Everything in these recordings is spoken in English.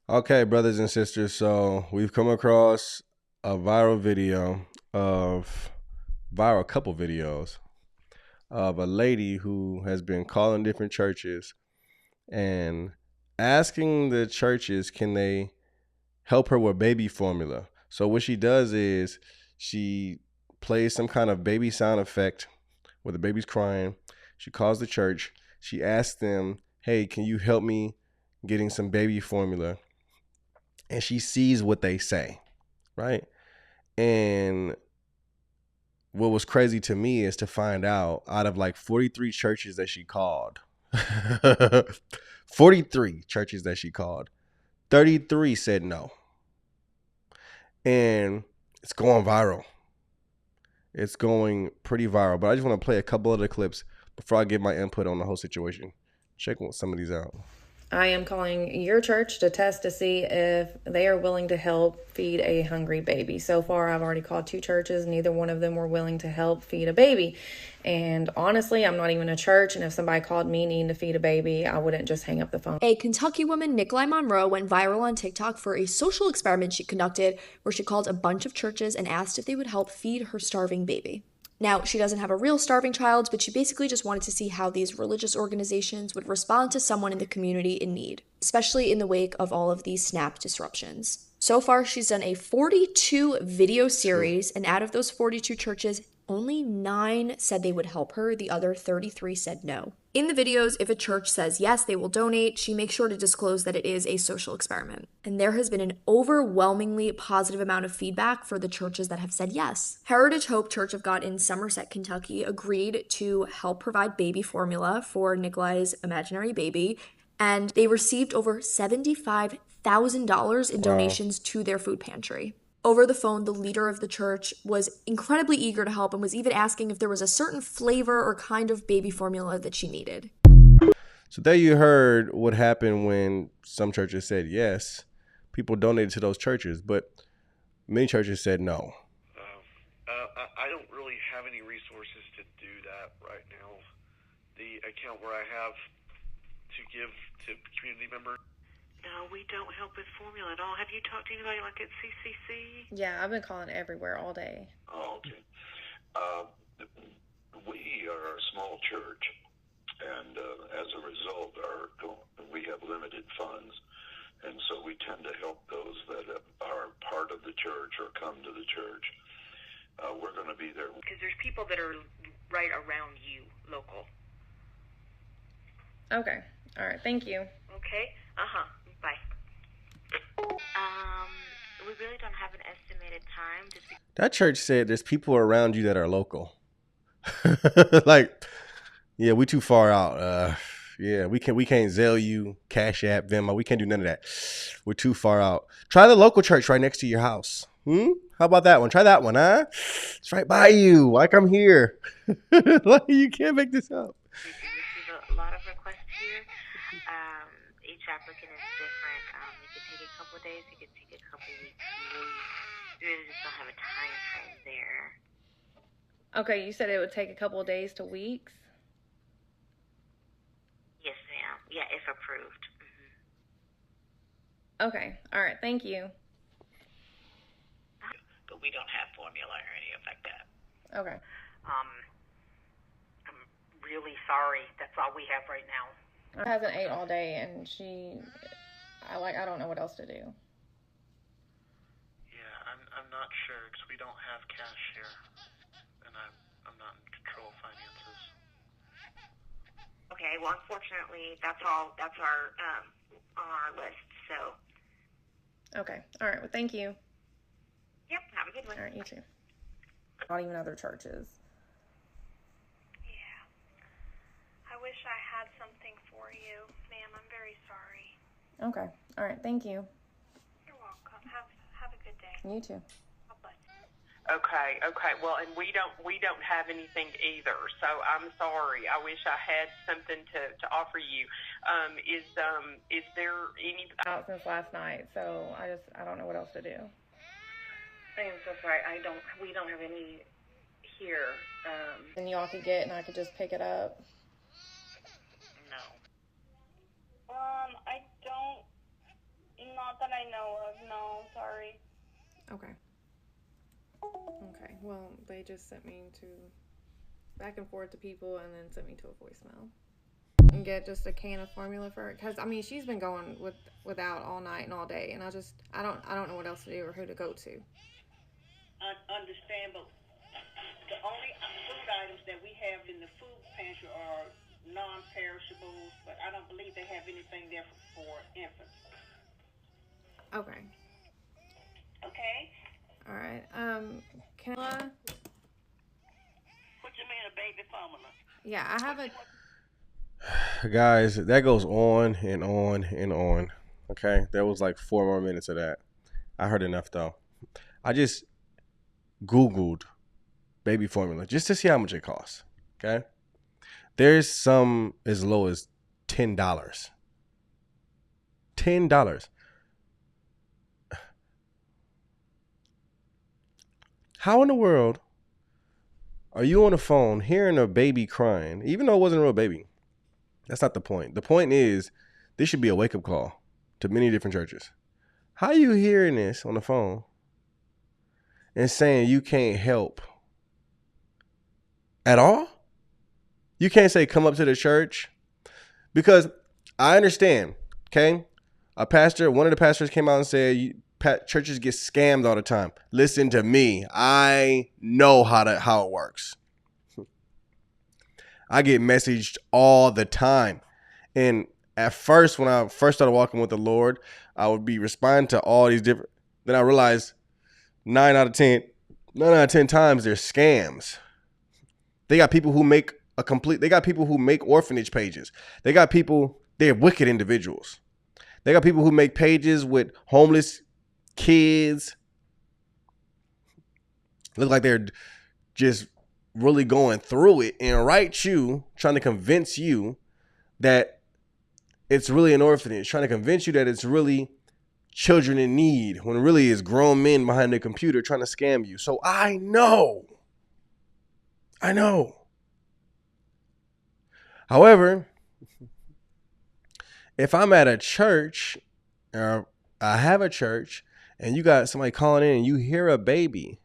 Okay, brothers and sisters, so we've come across a viral video of viral couple videos of a lady who has been calling different churches and asking the churches can they help her with baby formula. So what she does is she plays some kind of baby sound effect where the baby's crying. She calls the church. She asks them, "Hey, can you help me getting some baby formula?" And she sees what they say, right? And what was crazy to me is to find out of like 43 churches that she called, 43 churches that she called, 33 said no. And it's going viral. It's going pretty viral. But I just want to play a couple of the clips before I give my input on the whole situation. Check some of these out. I am calling your church to test to see if they are willing to help feed a hungry baby. So far, I've already called 2 churches. Neither one of them were willing to help feed a baby. And honestly, I'm not even a church. And if somebody called me needing to feed a baby, I wouldn't just hang up the phone. A Kentucky woman, Nikolai Monroe, went viral on TikTok for a social experiment she conducted where she called a bunch of churches and asked if they would help feed her starving baby. Now, she doesn't have a real starving child, but she basically just wanted to see how these religious organizations would respond to someone in the community in need, especially in the wake of all of these SNAP disruptions. So far, she's done a 42 video series, and out of those 42 churches, only 9 said they would help her. The other 33 said no. In the videos, if a church says yes, they will donate, she makes sure to disclose that it is a social experiment. And there has been an overwhelmingly positive amount of feedback for the churches that have said yes. Heritage Hope Church of God in Somerset, Kentucky agreed to help provide baby formula for Nikolai's imaginary baby, and they received over $75,000 in donations to their food pantry. Over the phone, the leader of the church was incredibly eager to help and was even asking if there was a certain flavor or kind of baby formula that she needed. So there you heard what happened when some churches said yes. People donated to those churches, but many churches said no. I don't really have any resources to do that right now. The account where I have to give to community members. No, we don't help with formula at all. Have you talked to anybody like at CCC? Yeah, I've been calling everywhere all day. Oh, okay. We are a small church, and as a result, we have limited funds, and so we tend to help those that are part of the church or come to the church. We're going to be there. Because there's people that are right around you, local. Okay. All right. Thank you. Okay? Bye. We really don't have an estimated time. That church said there's people around you that are local. Like, yeah, we too far out. Yeah, we can't Zelle you, Cash App, Venmo. We can't do none of that. We're too far out. Try the local church right next to your house. How about that one? Try that one, huh? It's right by you. Like I'm here. Like, you can't make this up. We receive a lot of requests here. Each applicant is different. It could take a couple of days. It could take a couple of weeks. We really just don't have a time frame there. Okay, you said it would take a couple of days to weeks? Yes, ma'am. Yeah, if approved. Okay. All right. Thank you. But we don't have formula or anything like that. Okay. I'm really sorry. That's all we have right now. I hasn't ate all day, and I don't know what else to do. Yeah, I'm not sure because we don't have cash here, and I'm not in control of finances. Okay, well, unfortunately, that's all. That's our on our list. So. Okay. All right. Well, thank you. Yep. Have a good one. All right. You too. Not even other churches. Yeah. I wish I had something for you, ma'am. I'm very sorry. Okay. All right. Thank you. You're welcome. Have a good day. You too. God bless. Okay. Well, and we don't have anything either. So I'm sorry. I wish I had something to offer you. Is there any Out since last night, so I don't know what else to do. I am so sorry. We don't have any here. And y'all could get, and I could just pick it up. No. I don't. Not that know of. No, sorry. Okay. Okay. Well, they just sent me to back and forth to people and then sent me to a voicemail. And get just a can of formula for her, because I mean she's been going without all night and all day, and I don't know what else to do or who to go to. I understand, but the only food items that we have in the food pantry are non-perishables, but I don't believe they have anything there for infants. Okay. Okay. All right. Can I? What you mean a baby formula? Yeah, I have a. Guys, that goes on and on and on. Okay, there was like 4 more minutes of that. I heard enough though. I just Googled baby formula just to see how much it costs. Okay, there's some as low as $10. $10. How in the world are you on the phone hearing a baby crying, even though it wasn't a real baby? That's not the point. The point is, this should be a wake-up call to many different churches. How are you hearing this on the phone and saying you can't help at all? You can't say, come up to the church? Because I understand, okay? One of the pastors came out and said, churches get scammed all the time. Listen to me. I know how it works. I get messaged all the time. And at first, when I first started walking with the Lord, I would be responding to all these different. Then I realized 9 out of 10 times they're scams. They got people who make orphanage pages. They're wicked individuals. They got people who make pages with homeless kids. Look like they're just really going through it, and trying to convince you that it's really an orphanage, trying to convince you that it's really children in need, when really it's grown men behind the computer trying to scam you. So I know. However, if I'm at a church, or I have a church, and you got somebody calling in and you hear a baby,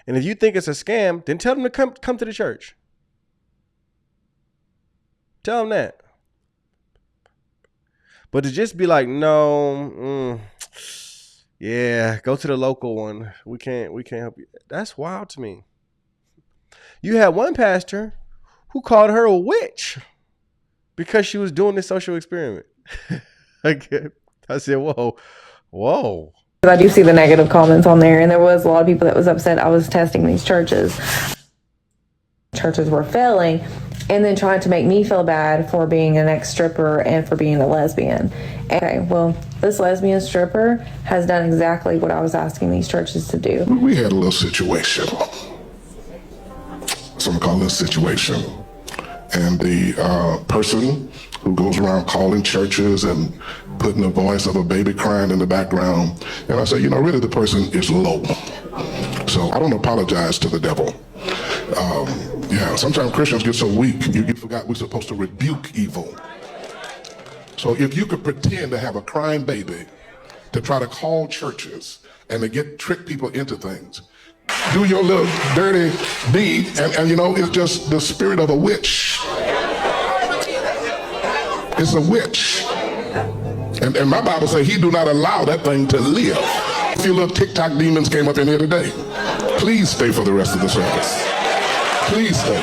and if you think it's a scam, then tell them to come to the church. Tell them that. But to just be like, no, yeah, go to the local one. We can't help you. That's wild to me. You had one pastor who called her a witch because she was doing this social experiment. I said, whoa. I do see the negative comments on there, and there was a lot of people that was upset I was testing these churches. Churches were failing, and then trying to make me feel bad for being an ex-stripper and for being a lesbian. Okay, well, this lesbian stripper has done exactly what I was asking these churches to do. We had a little situation. Some call it a situation. And the person who goes around calling churches and putting the voice of a baby crying in the background. And I say, really the person is low. So I don't apologize to the devil. Sometimes Christians get so weak, you forgot we're supposed to rebuke evil. So if you could pretend to have a crying baby to try to call churches and to trick people into things, do your little dirty deed, and it's just the spirit of a witch. It's a witch. And my Bible says he do not allow that thing to live. A few little TikTok demons came up in here today. Please stay for the rest of the service. Please stay.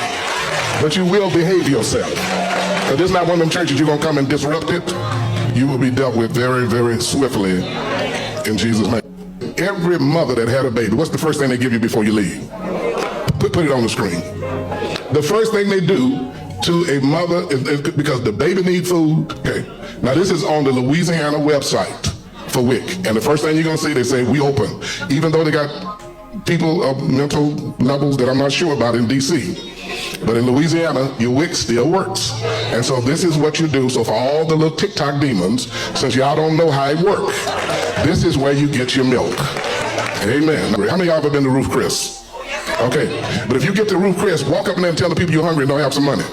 But you will behave yourself. But this is not one of them churches you're going to come and disrupt it. You will be dealt with very, very swiftly in Jesus' name. Every mother that had a baby, what's the first thing they give you before you leave? Put it on the screen. The first thing they do to a mother is because the baby needs food. Okay. Now this is on the Louisiana website for WIC. And the first thing you're going to see, they say, we open. Even though they got people of mental levels that I'm not sure about in D.C. But in Louisiana, your WIC still works. And so this is what you do. So for all the little TikTok demons, since y'all don't know how it works, this is where you get your milk. Amen. How many of y'all ever been to Ruth Chris? Okay. But if you get to Ruth Chris, walk up in there and tell the people you're hungry and don't have some money.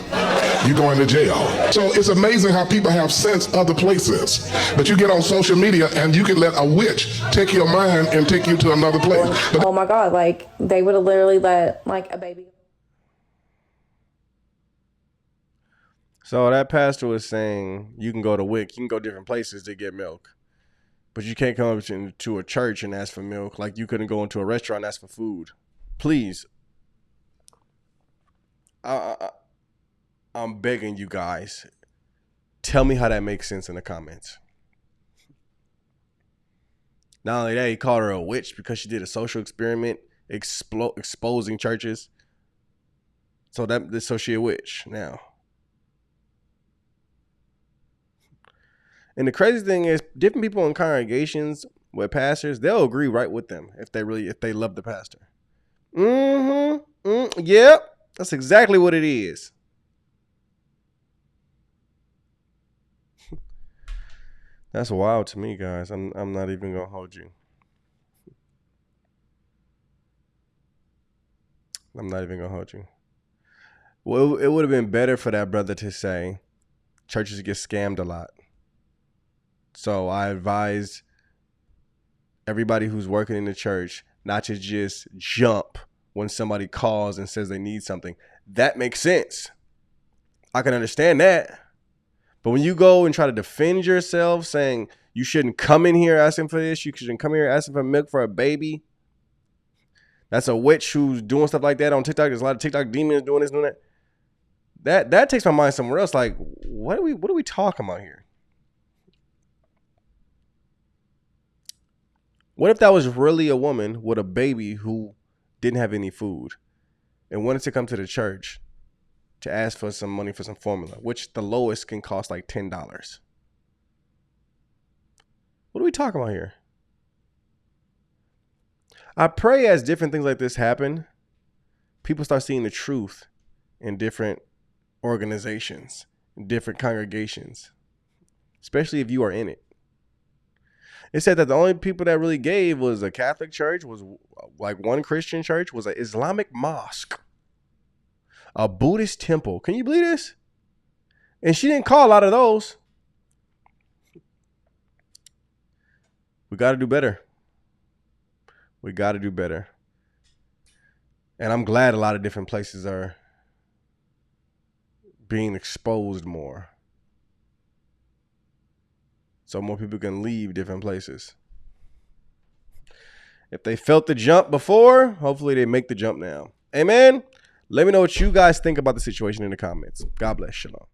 you're going to jail. So it's amazing how people have sense other places. But you get on social media and you can let a witch take your mind and take you to another place. Oh my God, like they would have literally let like a baby. So that pastor was saying you can go to WIC, you can go different places to get milk. But you can't come up to a church and ask for milk like you couldn't go into a restaurant and ask for food. Please. I'm begging you guys. Tell me how that makes sense in the comments. Not only that, he called her a witch because she did a social experiment exposing churches. So she a witch now. And the crazy thing is, different people in congregations with pastors, they'll agree right with them if they love the pastor. Yep, that's exactly what it is. That's wild to me, guys. I'm not even gonna hold you. I'm not even gonna hold you. Well, it would have been better for that brother to say churches get scammed a lot. So I advise everybody who's working in the church not to just jump when somebody calls and says they need something. That makes sense. I can understand that. But when you go and try to defend yourself saying you shouldn't come in here asking for this, you shouldn't come here asking for milk for a baby. That's a witch who's doing stuff like that on TikTok. There's a lot of TikTok demons doing this, doing that. That takes my mind somewhere else. Like, what are we talking about here? What if that was really a woman with a baby who didn't have any food and wanted to come to the church to ask for some money for some formula, which the lowest can cost like $10? What are we talking about here? I pray as different things like this happen, people start seeing the truth in different organizations, in different congregations, especially if you are in it. It said that the only people that really gave was a Catholic church, was like one Christian church, was an Islamic mosque, a Buddhist temple. Can you believe this? And she didn't call a lot of those. We got to do better. We got to do better. And I'm glad a lot of different places are being exposed more, so more people can leave different places. If they felt the jump before, hopefully they make the jump now. Amen. Let me know what you guys think about the situation in the comments. God bless. Shalom.